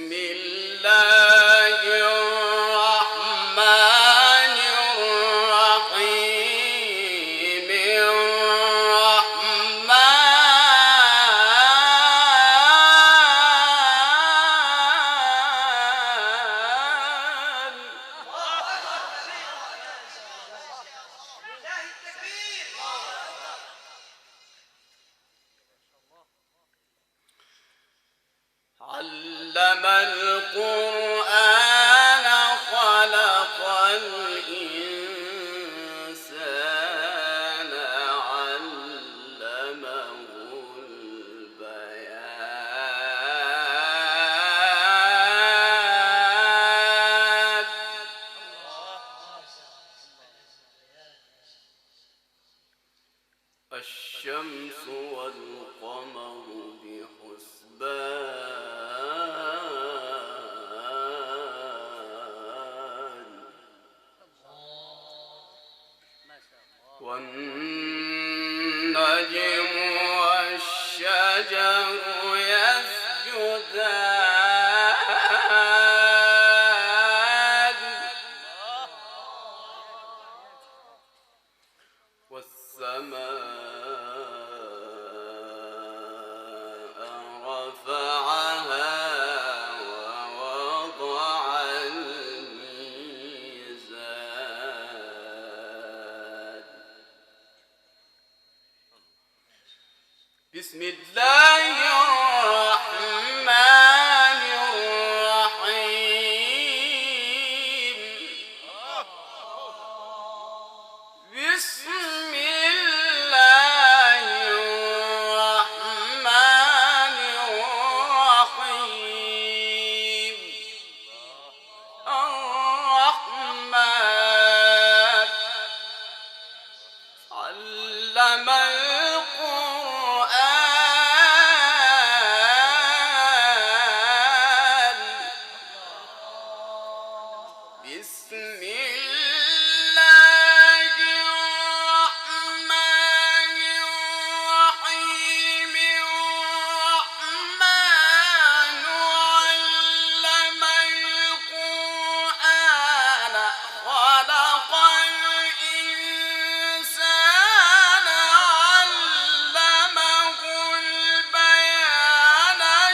بسم الله الرحمن الرحيم. بسم الله الرحمن الرحيم. الرحمن علم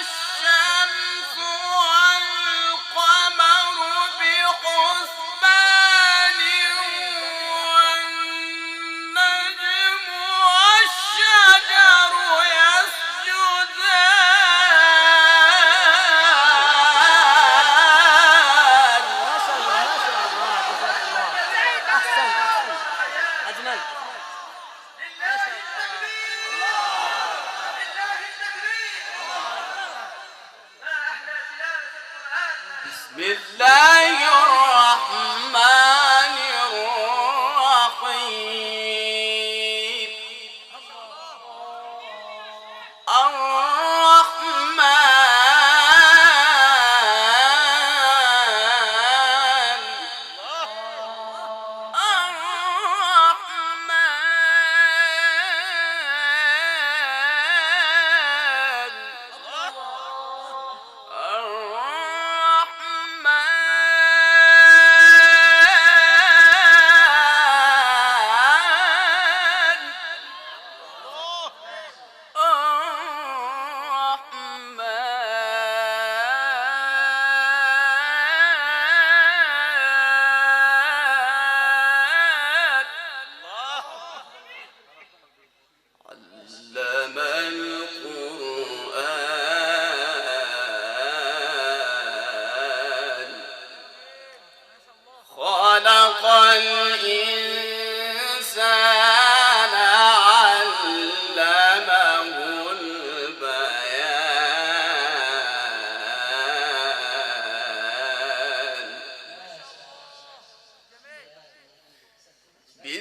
الشمس والقمر بحسبان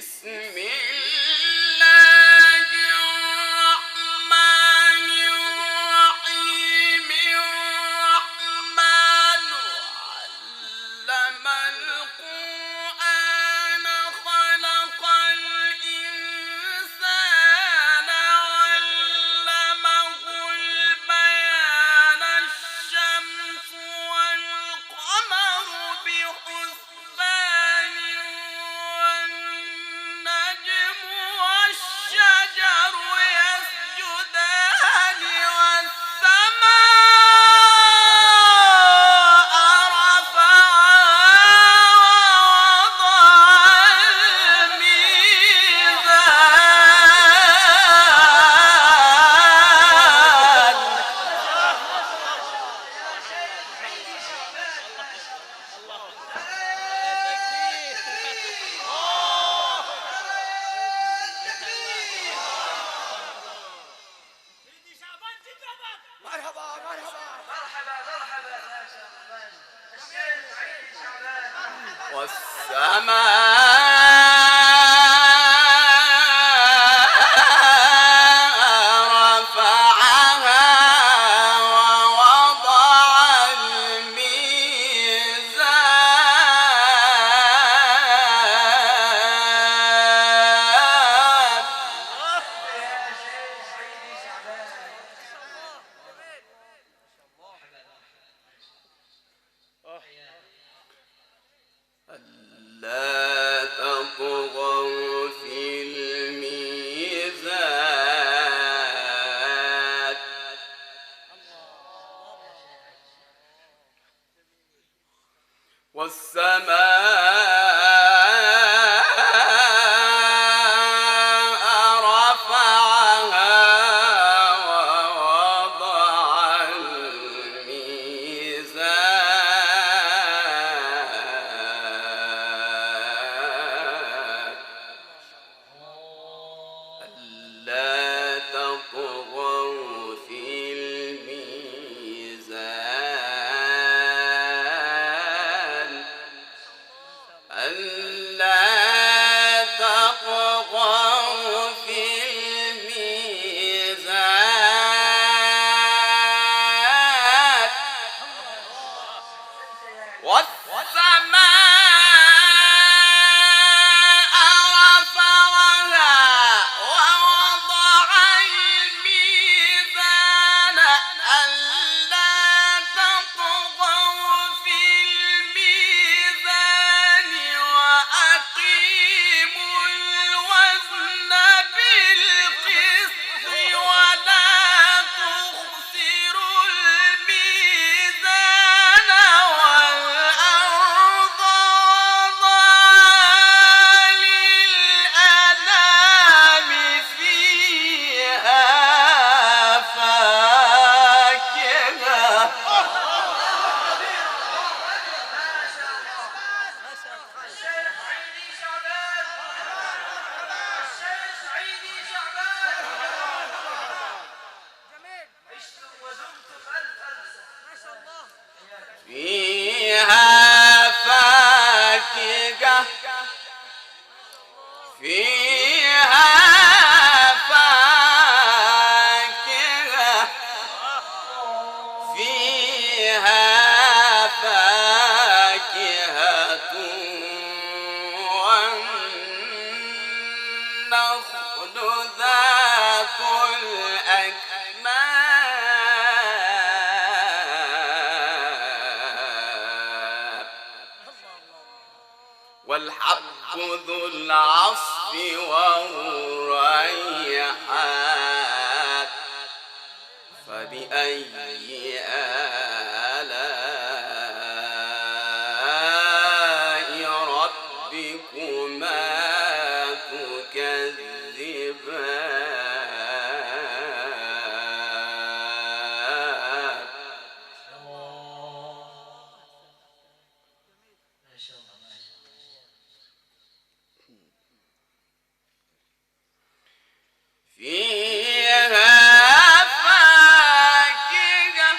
بسم الله الرحمن الرحيم الرحمن علم القرآن خلق الإنسان علمه البيان الشمس والقمر بحسبان والنجم والشجر يسجدان والسماء رفعها ووضع الميزان. والسماء رفعها ووضع الميزان. ألا تطغوا في الميزان والسماء رفعها ووضع الميزان. ألا تطغوا في الميزان ألا تطغوا في الميزان. والسماء رفعها ووضع الميزان ألا تطغوا في الميزان وأقيموا الوزن بالقسط ولا تخسروا الميزان والأرض وضعها للأنام فيها فاكهة فيها فاكهة فيها فاكهة فيها فاكهة والنخل ذات الأكمام والحب ذو العصف والريحان. فبأي آلاء ربكما تكذبان. فيها فاكهة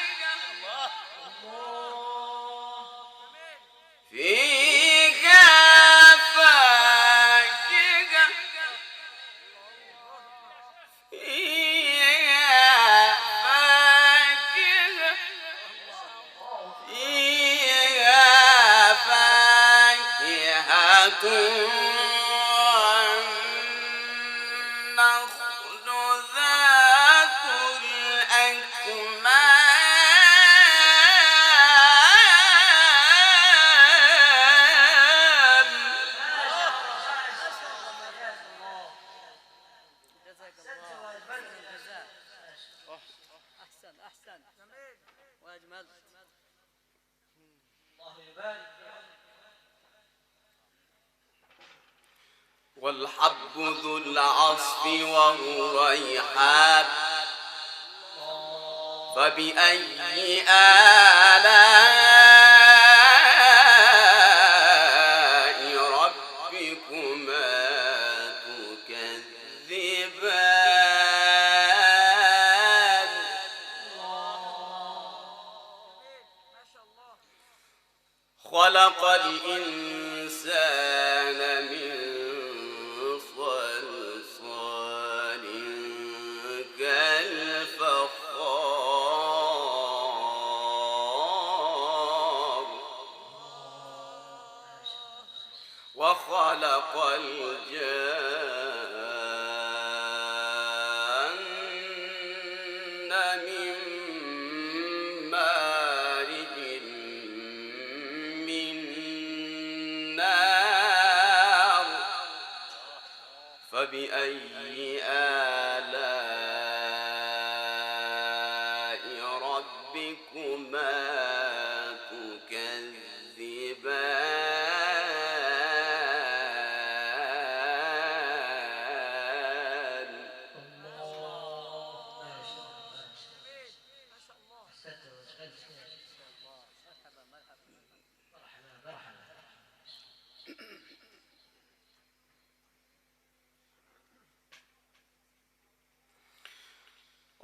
والحب ذو العصف والريحان فبأي آلاء ربكما تكذبان خلق الإنسان من صلصال كالفخار وخلق الجان من مارج من نار فبأي آلاء ربكما تكذبان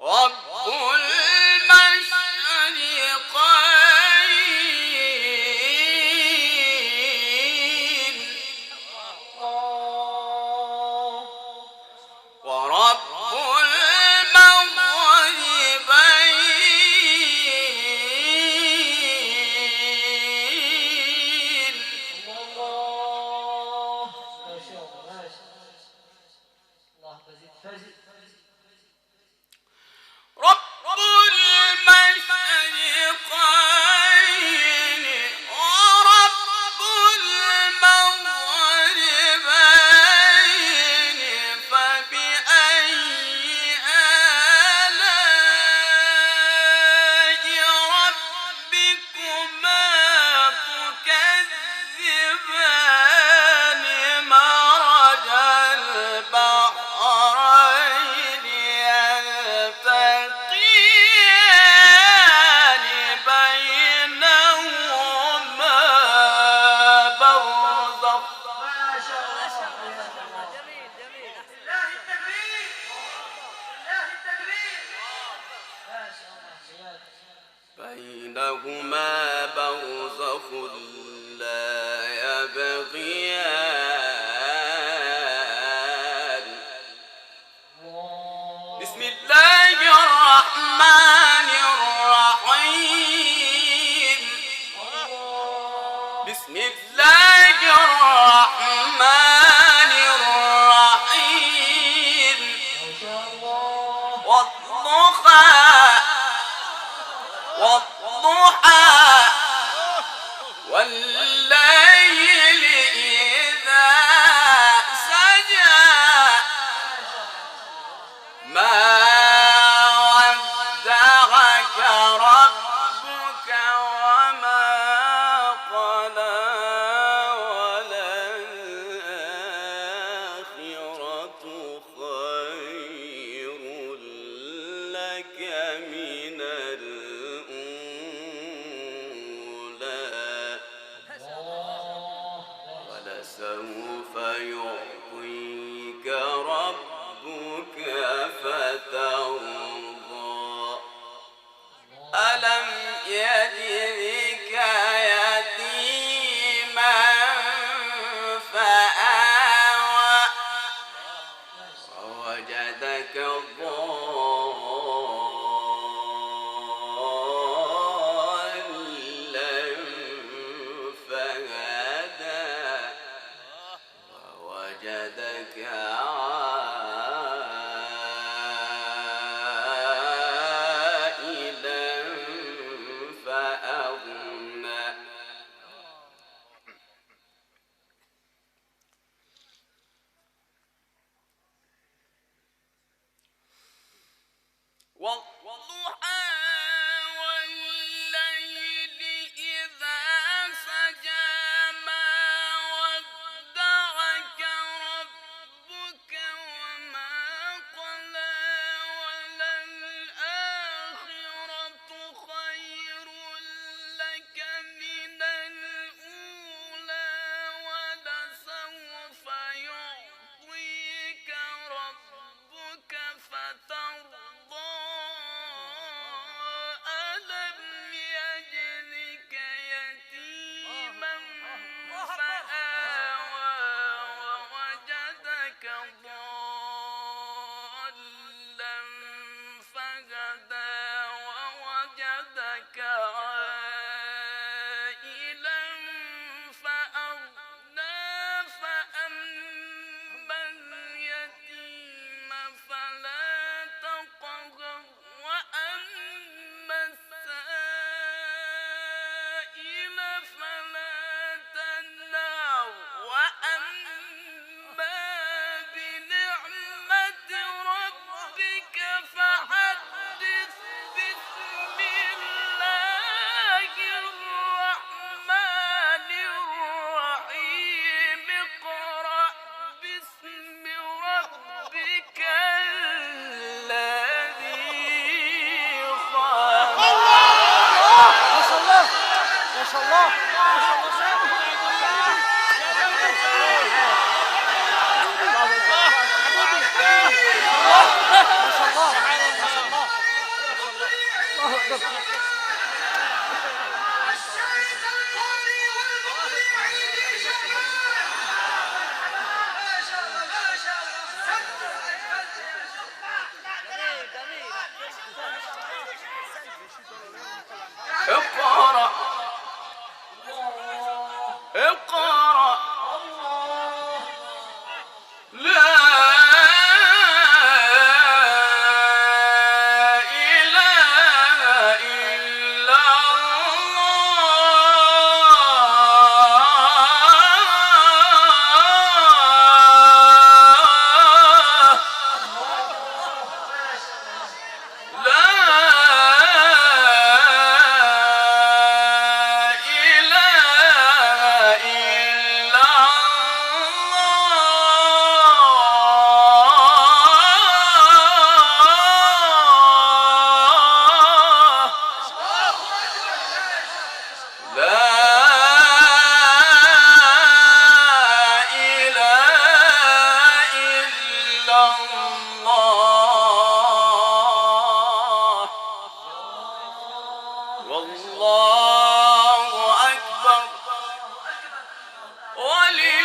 رب المشرقين ورب المغربين رب المشرقين ورب المغربين فبأي آلاء ربكما تكذبان مرج البحرين يلتقيان بينهما برزخ لا يبغيان بسم الله الرحمن الرحيم بسم الله الرحمن الرحيم والضحى والليل إذا سجى ما ودعك ربك وما قلى وللآخرة خير لك من الأولى ولسوف يعطيك ربك فترضى ألم يجدك يتيما فآوى ووجدك ضالا فهدى وجدك عائلا فأغنى والضحى والليل إذا سجى ما ودعك ربك وما قلى وللآخرة خير لك من الأولى ولسوف يعطيك ربك فترضى ألم يجدك يتيما فآوى ووجدك ضالا فهدى ووجدك عائلا فأغنى فأما اليتيم فلا تقهر وأما السائل فلا تنهر وأما بنعمة ربك فحدث بسم الله الرحمن الرحيم اقرأ باسم ربك الذي خلق ما شاء الله ما شاء الله اقرأ اقرأ لا إله إلا الله لا إله إلا الله لا إله إلا الله والله أكبر ولله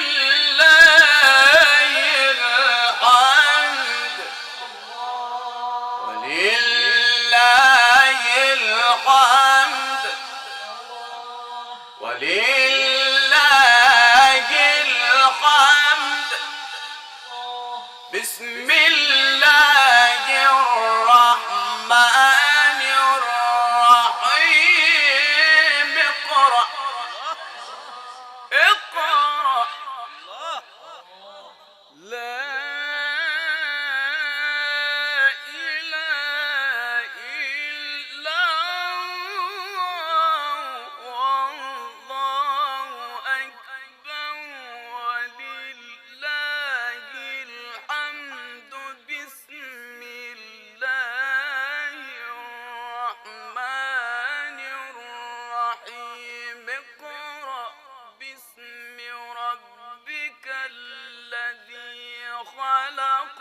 الحمد ولله الحمد ولله الحمد بسم الله الرحمن الرحيم اقرأ اقرأ لا إله إلا الله والله أكبر ولله الحمد بسم الله الرحمن الرحيم اقرأ باسم ربك الذي خلق